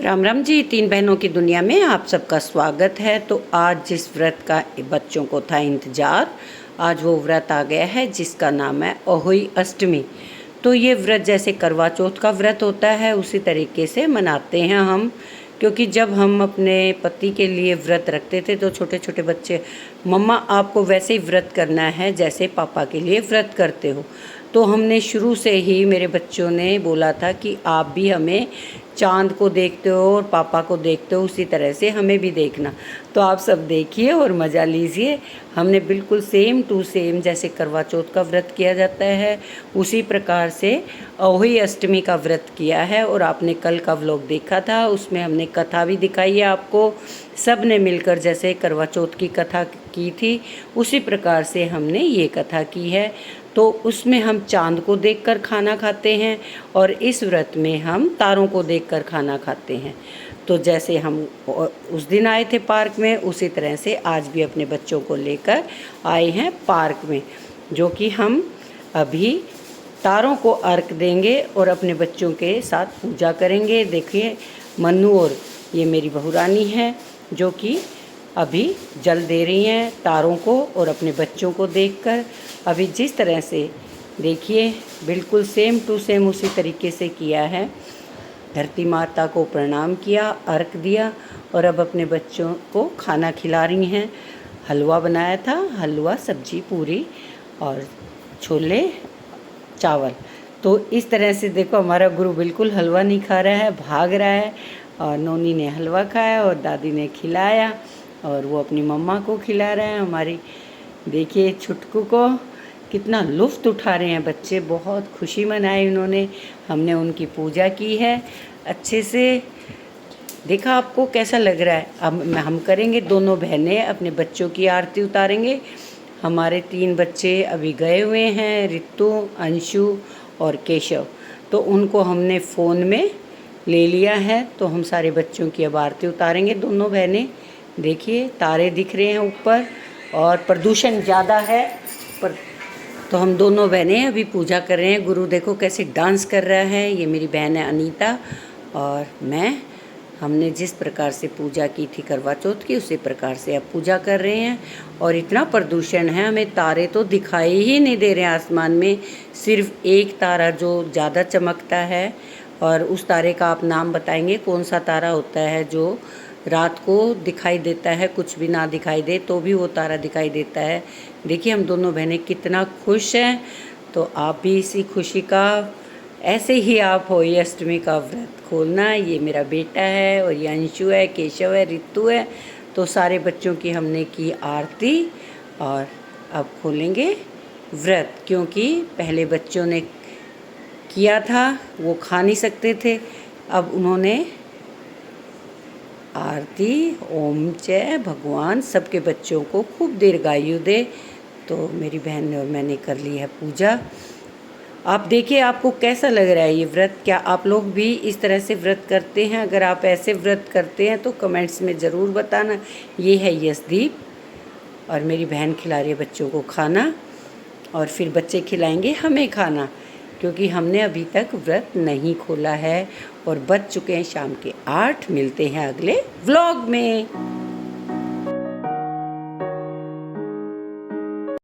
राम राम जी। तीन बहनों की दुनिया में आप सबका स्वागत है। तो आज जिस व्रत का बच्चों को था इंतज़ार, आज वो व्रत आ गया है जिसका नाम है अहोई अष्टमी। तो ये व्रत जैसे करवा चौथ का व्रत होता है उसी तरीके से मनाते हैं हम। क्योंकि जब हम अपने पति के लिए व्रत रखते थे तो छोटे छोटे बच्चे, मम्मा आपको वैसे ही व्रत करना है जैसे पापा के लिए व्रत करते हो। तो हमने शुरू से ही, मेरे बच्चों ने बोला था कि आप भी हमें चाँद को देखते हो और पापा को देखते हो, उसी तरह से हमें भी देखना। तो आप सब देखिए और मज़ा लीजिए। हमने बिल्कुल सेम टू सेम जैसे करवा चौथ का व्रत किया जाता है उसी प्रकार से अहोई अष्टमी का व्रत किया है। और आपने कल का व्लॉग देखा था, उसमें हमने कथा भी दिखाई है आपको। सब ने मिलकर जैसे करवा चौथ की कथा की थी उसी प्रकार से हमने ये कथा की है। तो उसमें हम चाँद को देखकर खाना खाते हैं और इस व्रत में हम तारों को देखकर खाना खाते हैं। तो जैसे हम उस दिन आए थे पार्क में, उसी तरह से आज भी अपने बच्चों को लेकर आए हैं पार्क में, जो कि हम अभी तारों को अर्घ देंगे और अपने बच्चों के साथ पूजा करेंगे। देखिए मन्नू और ये मेरी बहुरानी है जो कि अभी जल दे रही हैं तारों को और अपने बच्चों को देखकर। अभी जिस तरह से देखिए बिल्कुल सेम टू सेम उसी तरीके से किया है। धरती माता को प्रणाम किया, अर्घ दिया और अब अपने बच्चों को खाना खिला रही हैं। हलवा बनाया था, हलवा, सब्जी, पूरी और छोले चावल। तो इस तरह से देखो हमारा गुरु बिल्कुल हलवा नहीं खा रहा है, भाग रहा है। और नोनी ने हलवा खाया और दादी ने खिलाया और वो अपनी मम्मा को खिला रहे हैं। हमारी देखिए छुटकू को कितना लुफ्त उठा रहे हैं बच्चे, बहुत खुशी मनाई उन्होंने। हमने उनकी पूजा की है अच्छे से। देखा आपको कैसा लग रहा है? अब हम करेंगे, दोनों बहनें अपने बच्चों की आरती उतारेंगे। हमारे 3 बच्चे अभी गए हुए हैं, रितु, अंशु और केशव। तो उनको हमने फ़ोन में ले लिया है। तो हम सारे बच्चों की अब आरती उतारेंगे दोनों बहनें। देखिए तारे दिख रहे हैं ऊपर और प्रदूषण ज़्यादा है पर। तो हम दोनों बहनें अभी पूजा कर रहे हैं। गुरु देखो कैसे डांस कर रहा है। ये मेरी बहन है अनीता और मैं। हमने जिस प्रकार से पूजा की थी करवा चौथ की उसी प्रकार से अब पूजा कर रहे हैं। और इतना प्रदूषण है, हमें तारे तो दिखाई ही नहीं दे रहे हैं आसमान में। सिर्फ एक तारा जो ज़्यादा चमकता है और उस तारे का आप नाम बताएंगे कौन सा तारा होता है जो रात को दिखाई देता है, कुछ भी ना दिखाई दे तो भी वो तारा दिखाई देता है। देखिए हम दोनों बहनें कितना खुश हैं। तो आप भी इसी खुशी का ऐसे ही आप होई अष्टमी का व्रत खोलना। ये मेरा बेटा है और ये अंशु है, केशव है, रितु है। तो सारे बच्चों की हमने की आरती और अब खोलेंगे व्रत। क्योंकि पहले बच्चों ने किया था, वो खा नहीं सकते थे, अब उन्होंने आरती ओम जय भगवान सबके बच्चों को खूब दीर्घायु दे। तो मेरी बहन ने और मैंने कर ली है पूजा। आप देखिए आपको कैसा लग रहा है ये व्रत? क्या आप लोग भी इस तरह से व्रत करते हैं? अगर आप ऐसे व्रत करते हैं तो कमेंट्स में ज़रूर बताना। ये है यशदीप और मेरी बहन खिला रही है बच्चों को खाना और फिर बच्चे खिलाएंगे हमें खाना, क्योंकि हमने अभी तक व्रत नहीं खोला है। और बज चुके हैं शाम के 8। मिलते हैं अगले व्लॉग में।